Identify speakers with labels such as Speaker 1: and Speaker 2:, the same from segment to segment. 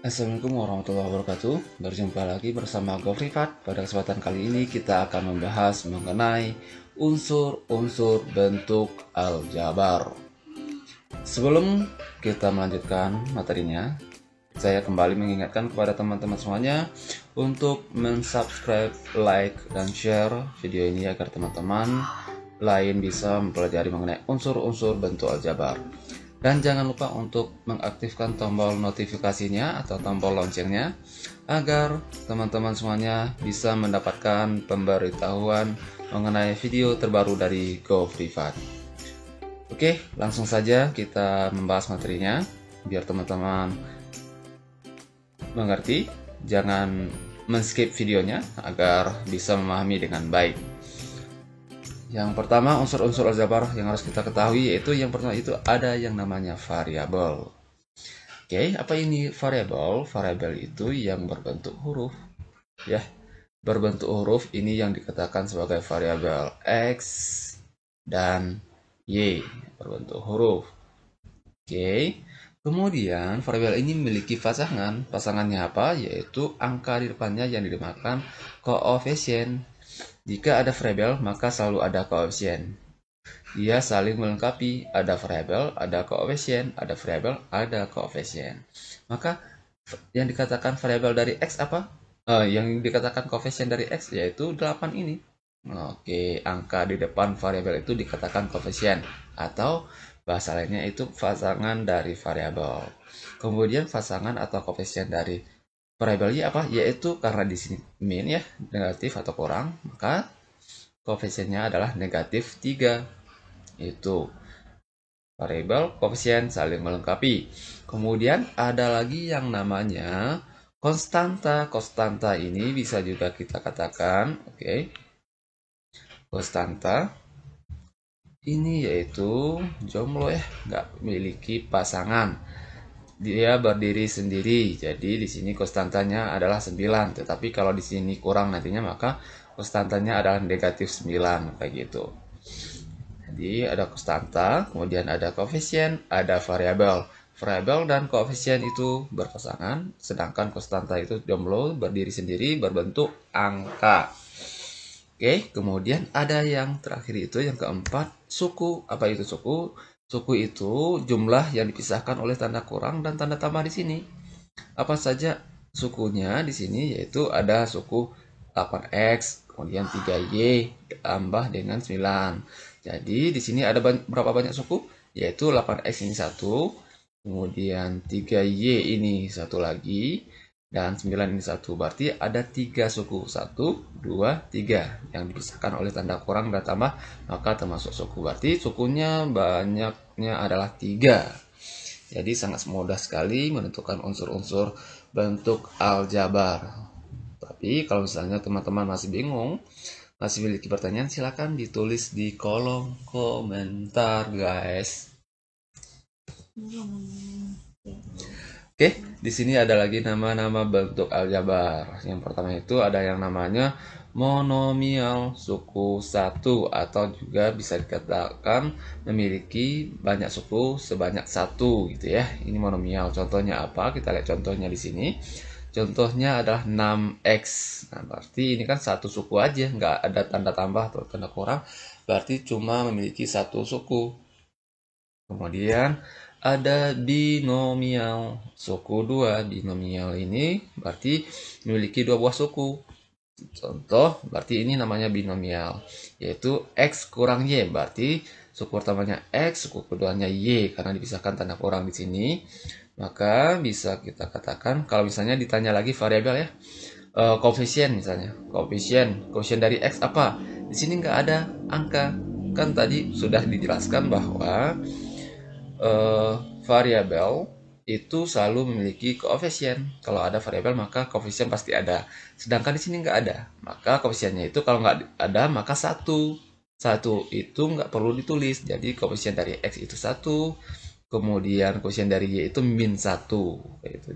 Speaker 1: Assalamualaikum warahmatullahi wabarakatuh. Berjumpa lagi bersama Gofrifat. Pada kesempatan kali ini kita akan membahas mengenai unsur-unsur bentuk aljabar. Sebelum kita melanjutkan materinya, saya kembali mengingatkan kepada teman-teman semuanya untuk mensubscribe, like, dan share video ini agar teman-teman lain bisa mempelajari mengenai unsur-unsur bentuk aljabar. Dan jangan lupa untuk mengaktifkan tombol notifikasinya atau tombol loncengnya agar teman-teman semuanya bisa mendapatkan pemberitahuan mengenai video terbaru dari GoFreeFat. Oke, langsung saja kita membahas materinya biar teman-teman mengerti. Jangan men-skip videonya agar bisa memahami dengan baik. Yang pertama, unsur-unsur aljabar yang harus kita ketahui yaitu yang pertama itu ada yang namanya variabel. Oke, apa ini variabel? Variabel itu yang berbentuk huruf. Ya, berbentuk huruf ini yang dikatakan sebagai variabel X dan Y, berbentuk huruf. Oke, kemudian variabel ini memiliki pasangan. Pasangannya apa? Yaitu angka di depannya yang dinamakan koefisien. Jika ada variabel, maka selalu ada koefisien. Dia saling melengkapi, ada variabel, ada koefisien, ada variabel, ada koefisien. Maka yang dikatakan variabel dari X apa? Yang dikatakan koefisien dari X yaitu 8 ini. Oke, angka di depan variabel itu dikatakan koefisien atau bahasa lainnya itu pasangan dari variabel. Kemudian pasangan atau koefisien dari variabel Y apa? Yaitu karena di sini min ya, negatif atau kurang, maka koefisiennya adalah negatif 3. Itu variabel koefisien saling melengkapi. Kemudian ada lagi yang namanya konstanta. Konstanta ini bisa juga kita katakan, oke, konstanta ini yaitu jomblo ya, nggak memiliki pasangan. Dia berdiri sendiri. Jadi di sini konstantanya adalah 9. Tetapi kalau di sini kurang nantinya maka konstantanya adalah negatif 9 kayak gitu. Jadi ada konstanta, kemudian ada koefisien, ada variabel. Variabel dan koefisien itu berpasangan, sedangkan konstanta itu jomblo, berdiri sendiri, berbentuk angka. Oke, kemudian ada yang terakhir itu yang keempat, suku. Apa itu suku? Suku itu jumlah yang dipisahkan oleh tanda kurang dan tanda tambah di sini. Apa saja sukunya di sini? Yaitu ada suku 8x, kemudian 3y ditambah dengan 9. Jadi di sini ada berapa banyak suku? Yaitu 8x ini satu, kemudian 3y ini satu lagi, dan 9 ini satu. Berarti ada 3 suku. 1, 2, 3 yang dipisahkan oleh tanda kurang dan tambah, maka termasuk suku. Berarti sukunya banyaknya adalah 3. Jadi sangat mudah sekali menentukan unsur-unsur bentuk aljabar. Tapi kalau misalnya teman-teman masih bingung, masih memiliki pertanyaan, silakan ditulis di kolom komentar, guys. Oke, di sini ada lagi nama-nama bentuk aljabar. Yang pertama itu ada yang namanya monomial suku 1 atau juga bisa dikatakan memiliki banyak suku sebanyak 1 gitu ya. Ini monomial. Contohnya apa? Kita lihat contohnya di sini. Contohnya adalah 6x. Nah, berarti ini kan satu suku aja, nggak ada tanda tambah atau tanda kurang. Berarti cuma memiliki satu suku. Kemudian ada binomial suku 2. Binomial ini berarti memiliki dua buah suku. Contoh, berarti ini namanya binomial, yaitu x kurang y. Berarti suku pertamanya x, suku keduanya y, karena dipisahkan tanda kurang di sini. Maka bisa kita katakan, kalau misalnya ditanya lagi variabel ya, koefisien misalnya, koefisien dari x apa? Di sini nggak ada angka. Kan tadi sudah dijelaskan bahwa variabel itu selalu memiliki koefisien. Kalau ada variabel maka koefisien pasti ada. Sedangkan di sini nggak ada. Maka koefisiennya itu kalau nggak ada maka satu. Satu itu nggak perlu ditulis. Jadi koefisien dari x itu satu. Kemudian koefisien dari y itu min satu.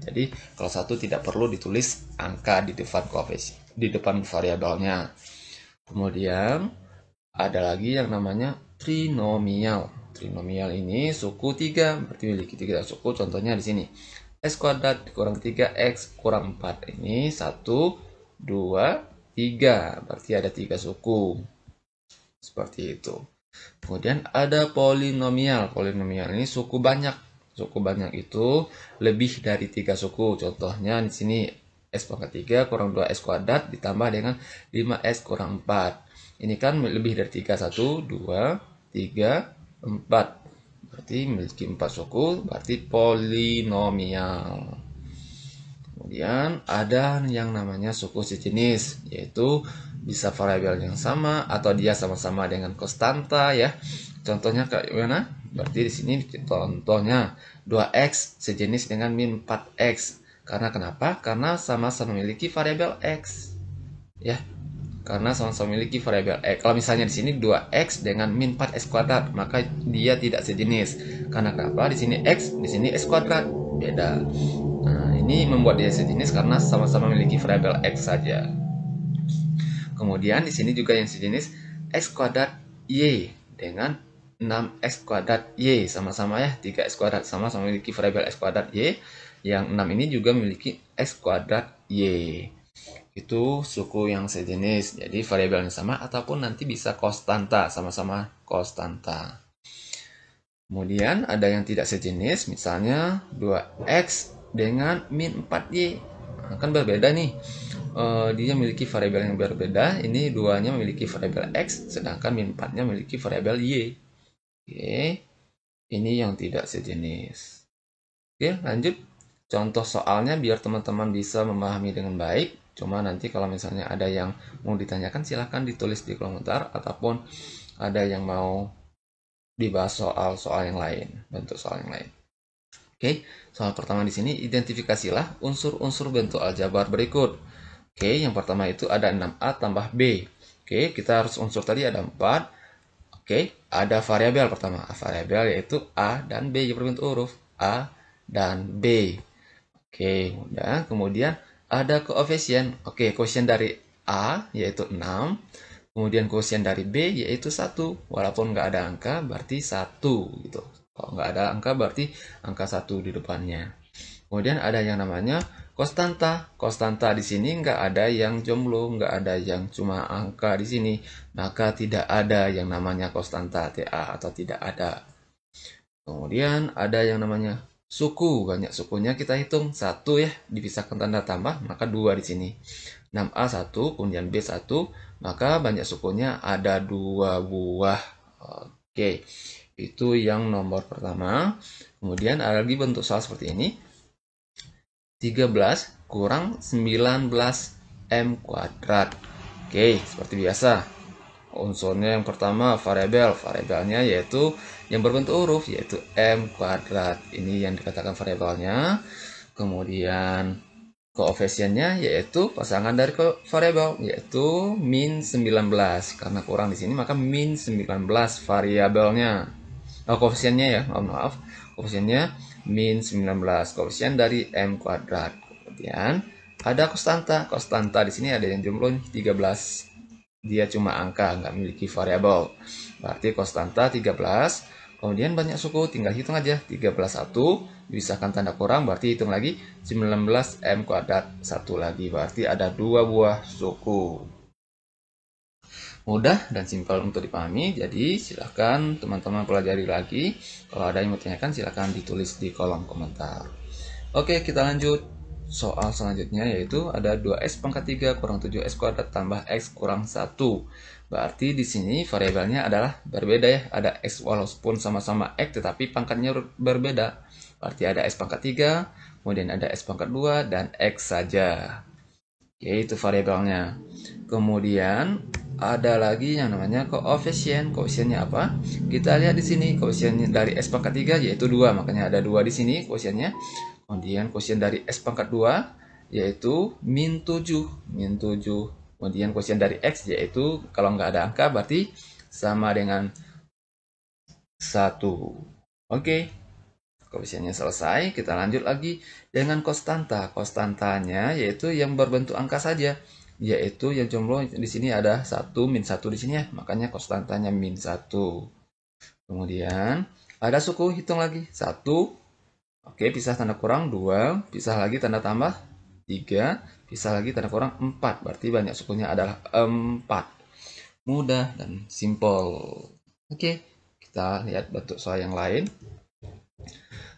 Speaker 1: Jadi kalau satu tidak perlu ditulis angka di depan koefisien, di depan variabelnya. Kemudian ada lagi yang namanya trinomial. Trinomial ini suku 3, berarti memiliki 3 suku, contohnya di sini. X kuadrat dikurang 3X kurang 4. Ini 1, 2, 3. Berarti ada 3 suku. Seperti itu. Kemudian ada polinomial. Polinomial ini suku banyak. Suku banyak itu lebih dari 3 suku. Contohnya di sini X pangkat 3 kurang 2X kuadrat ditambah dengan 5X kurang 4. Ini kan lebih dari 3. 1, 2, 3, 4. Berarti memiliki 4 suku. Berarti polinomial. Kemudian ada yang namanya suku sejenis, yaitu bisa variabel yang sama atau dia sama-sama dengan konstanta ya. Contohnya kayak mana? Berarti di sini contohnya 2x sejenis dengan min 4x. Karena kenapa? Karena sama-sama memiliki variabel x. Ya. Karena sama-sama memiliki variabel x. Kalau misalnya di sini 2x dengan min 4x kuadrat, maka dia tidak sejenis. Karena kenapa? Di sini x, di sini x kuadrat. Beda. Nah, ini membuat dia sejenis karena sama-sama memiliki variabel x saja. Kemudian di sini juga yang sejenis x kuadrat y dengan 6x kuadrat y, sama-sama ya, 3x kuadrat sama-sama memiliki variabel x kuadrat y. Yang 6 ini juga memiliki x kuadrat y. Itu suku yang sejenis, jadi variabelnya sama ataupun nanti bisa konstanta, sama-sama konstanta. Kemudian ada yang tidak sejenis, misalnya 2x dengan min 4y. Nah, kan berbeda nih. Dia memiliki variabel yang berbeda. Ini duanya memiliki variabel x, sedangkan min 4-nya memiliki variabel y. Oke, ini yang tidak sejenis. Oke, lanjut. Contoh soalnya biar teman-teman bisa memahami dengan baik. Cuma nanti kalau misalnya ada yang mau ditanyakan, silahkan ditulis di kolom komentar, ataupun ada yang mau dibahas soal-soal yang lain, bentuk soal yang lain. Oke, soal pertama di sini, identifikasilah unsur-unsur bentuk aljabar berikut. Oke, yang pertama itu ada 6A tambah B. Oke, kita harus unsur tadi ada 4. Oke, ada variabel pertama. Variabel yaitu A dan B yang berbentuk huruf. A dan B. Oke, udah. Kemudian ada koefisien. Oke, koefisien dari A yaitu 6. Kemudian koefisien dari B yaitu 1. Walaupun nggak ada angka, berarti 1. Gitu. Kalau nggak ada angka, berarti angka 1 di depannya. Kemudian ada yang namanya konstanta. Konstanta di sini nggak ada yang jomblo, nggak ada yang cuma angka di sini. Maka tidak ada yang namanya konstanta TA atau tidak ada. Kemudian ada yang namanya suku. Banyak sukunya kita hitung. 1 ya, dipisahkan tanda tambah, maka 2 di sini. 6A 1, kemudian B 1, maka banyak sukunya ada 2 buah. Oke, itu yang nomor pertama. Kemudian ada lagi bentuk soal seperti ini. 13 kurang 19M kuadrat. Oke, seperti biasa. Unsurnya yang pertama variabel. Variabelnya yaitu yang berbentuk huruf, yaitu M kuadrat. Ini yang dikatakan variabelnya. Kemudian koefisiennya yaitu pasangan dari variabel, yaitu min 19. Karena kurang di sini maka min 19 variabelnya. Koefisiennya ya, maaf. Koefisiennya min 19. Koefisien dari M kuadrat. Kemudian ada konstanta. Konstanta di sini ada yang jomblo 13. Dia cuma angka, nggak memiliki variabel. Berarti konstanta 13. Kemudian banyak suku, tinggal hitung aja. 13 1, dipisahkan tanda kurang, berarti hitung lagi 19M kuadrat 1 lagi. Berarti ada 2 buah suku. Mudah dan simpel untuk dipahami, jadi silahkan teman-teman pelajari lagi. Kalau ada yang mau tanyakan, silahkan ditulis di kolom komentar. Oke, kita lanjut. Soal selanjutnya yaitu ada 2x pangkat 3 kurang 7x kuadrat tambah x kurang 1. Berarti di sini variabelnya adalah berbeda ya. Ada x walaupun sama-sama x tetapi pangkatnya berbeda. Berarti ada x pangkat 3, kemudian ada x pangkat 2 dan x saja. Yaitu variabelnya. Kemudian ada lagi yang namanya koefisien. Koefisiennya apa? Kita lihat di sini koefisien dari x pangkat 3 yaitu 2, makanya ada 2 di sini koefisiennya. Kemudian koefisien dari x pangkat 2 yaitu min 7. Kemudian koefisien dari x yaitu kalau nggak ada angka berarti sama dengan 1. Oke. Koefisiennya selesai. Kita lanjut lagi dengan konstanta. Konstantanya yaitu yang berbentuk angka saja. Yaitu yang jomblo di sini ada 1 min 1 di sini ya. Makanya konstantanya min 1. Kemudian ada suku, hitung lagi. 1 Oke, pisah tanda kurang 2, pisah lagi tanda tambah 3, pisah lagi tanda kurang 4. Berarti banyak sukunya adalah 4. Mudah dan simpel. Oke, kita lihat bentuk soal yang lain.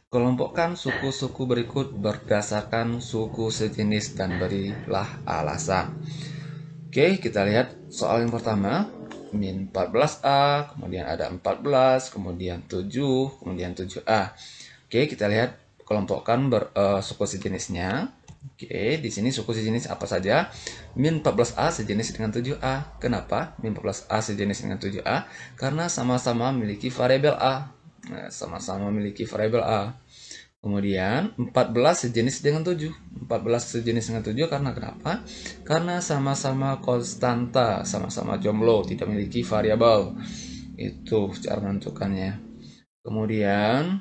Speaker 1: Kelompokkan suku-suku berikut berdasarkan suku sejenis dan berilah alasan. Oke, kita lihat soal yang pertama. Min 14A, kemudian ada 14, kemudian 7, kemudian 7A. Oke, kita lihat kelompokkan suku sejenisnya. Oke, di sini suku sejenis apa saja? Min 14A sejenis dengan 7A. Kenapa min 14A sejenis dengan 7A? Karena sama-sama memiliki variabel A. Nah, sama-sama memiliki variabel A. Kemudian 14 sejenis dengan 7. 14 sejenis dengan 7 karena kenapa? Karena sama-sama konstanta, sama-sama jomblo, tidak memiliki variabel. Itu cara menentukannya. Kemudian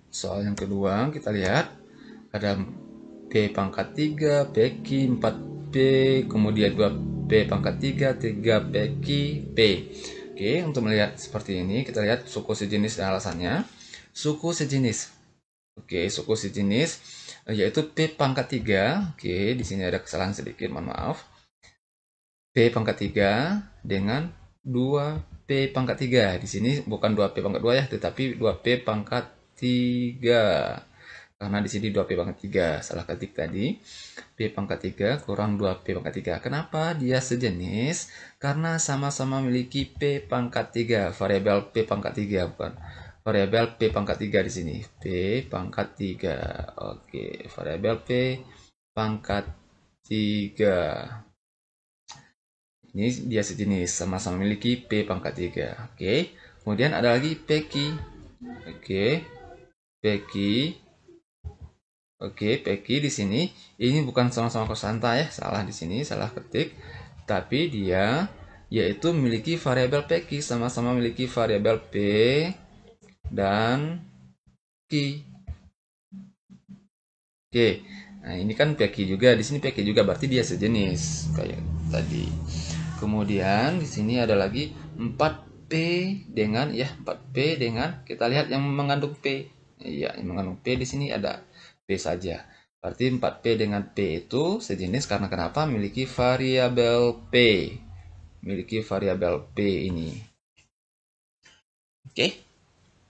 Speaker 1: soal yang kedua kita lihat ada P pangkat 3, PQ 4P, kemudian 2P pangkat 3, 3PQ P. Oke, untuk melihat seperti ini kita lihat suku sejenis dan alasannya. Suku sejenis. Oke, suku sejenis yaitu P pangkat 3. Oke, di sini ada kesalahan sedikit, mohon maaf. P pangkat 3 dengan 2P pangkat 3. Di sini bukan 2P pangkat 2 ya, tetapi 2P pangkat 3. Karena di sini 2P pangkat 3, salah ketik tadi. P pangkat 3 kurang 2P pangkat 3. Kenapa dia sejenis? Karena sama-sama memiliki P pangkat 3, variabel P pangkat 3 bukan. Variabel P pangkat 3 di sini. P pangkat 3. Oke, variabel P pangkat 3. Ini dia sejenis, sama-sama memiliki P pangkat 3. Oke. Kemudian ada lagi PQ. Oke. PQ. Oke, PQ di sini ini bukan sama-sama konstanta ya, salah di sini, salah ketik. Tapi dia yaitu memiliki variabel PQ, sama-sama memiliki variabel P dan Q. Oke. Nah, ini kan PQ juga, di sini PQ juga berarti dia sejenis kayak tadi. Kemudian di sini ada lagi 4P dengan 4P dengan kita lihat yang mengandung P. Iya, yang mengandung P di sini ada P saja. Berarti 4P dengan P itu sejenis karena kenapa? Memiliki variabel P. Memiliki variabel P ini. Oke.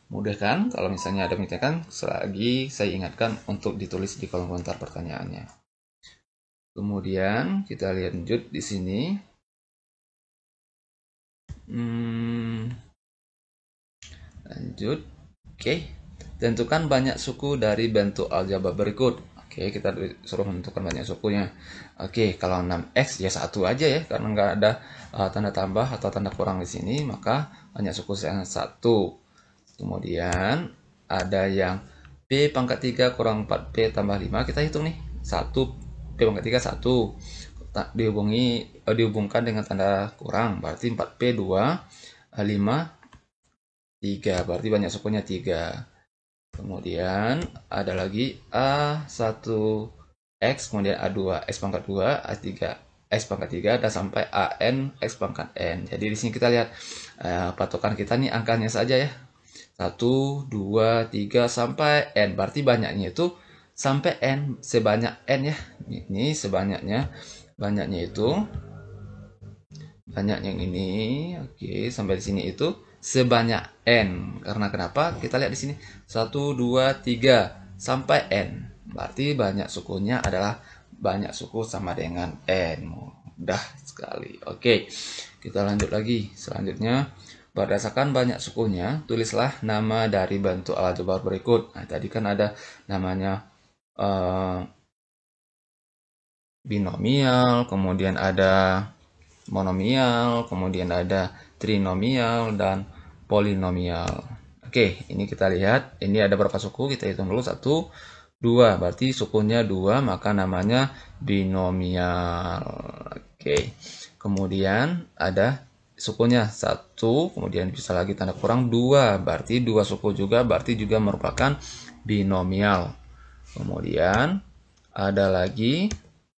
Speaker 1: Mudah kan? Kalau misalnya ada pertanyaan, selagi saya ingatkan untuk ditulis di kolom komentar pertanyaannya. Kemudian kita lihat lanjut di sini. Lanjut. Oke. Tentukan banyak suku dari bentuk aljabar berikut. Oke, kita suruh menentukan banyak sukunya. Oke, kalau 6x ya 1 aja ya, karena nggak ada tanda tambah atau tanda kurang di sini, maka banyak suku yang 1. Kemudian ada yang P pangkat 3 kurang 4P tambah 5, kita hitung nih. 1 P pangkat 3 1 dihubungkan dengan tanda kurang, berarti 4P 2 5 3, berarti banyak sukunya 3. Kemudian ada lagi A1X, kemudian A2 X pangkat 2, A3 X pangkat 3, dan sampai AN X pangkat N. Jadi di sini kita lihat patokan kita nih angkanya saja ya. 1, 2, 3 sampai N. Berarti banyaknya itu sampai N, sebanyak N ya. Ini sebanyaknya, banyaknya itu banyak yang ini. Oke, sampai di sini itu sebanyak N. Karena kenapa? Kita lihat di sini 1, 2, 3 sampai N. Berarti banyak sukunya adalah banyak suku sama dengan N. Mudah sekali. Oke, kita lanjut lagi. Selanjutnya, berdasarkan banyak sukunya, tulislah nama dari bentuk aljabar berikut. Nah, tadi kan ada namanya binomial, kemudian ada monomial, kemudian ada trinomial, dan polinomial. Oke, ini kita lihat. Ini ada berapa suku? Kita hitung dulu. 1, 2. Berarti sukunya 2, maka namanya binomial. Oke. Kemudian ada sukunya 1, kemudian bisa lagi tanda kurang 2. Berarti 2 suku juga, berarti juga merupakan binomial. Kemudian ada lagi,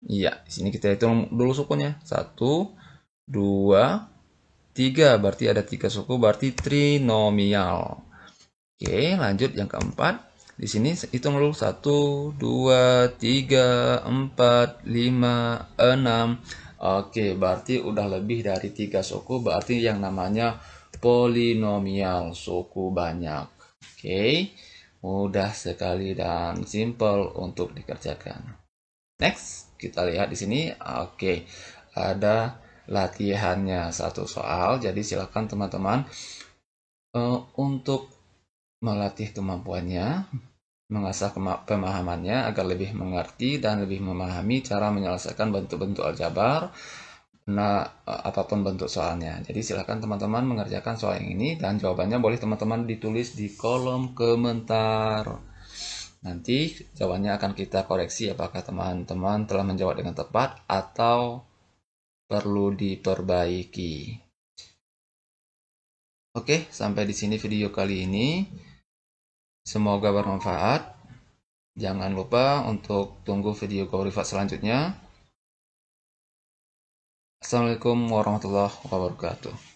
Speaker 1: iya, di sini kita hitung dulu sukunya. 1, 2, 3, berarti ada 3 suku, berarti trinomial. Oke, lanjut yang keempat. Di sini hitung dulu 1, 2, 3, 4, 5, 6. Oke, berarti udah lebih dari 3 suku, berarti yang namanya polinomial, suku banyak. Oke, mudah sekali dan simple untuk dikerjakan. Next, kita lihat di sini. Oke, ada latihannya satu soal. Jadi silakan teman-teman untuk melatih kemampuannya, mengasah pemahamannya agar lebih mengerti dan lebih memahami cara menyelesaikan bentuk-bentuk aljabar. Nah, apapun bentuk soalnya. Jadi silakan teman-teman mengerjakan soal yang ini dan jawabannya boleh teman-teman ditulis di kolom komentar. Nanti jawabannya akan kita koreksi apakah teman-teman telah menjawab dengan tepat atau perlu diperbaiki. Oke, sampai di sini video kali ini. Semoga bermanfaat. Jangan lupa untuk tunggu video Go-Rifat selanjutnya. Assalamualaikum warahmatullahi wabarakatuh.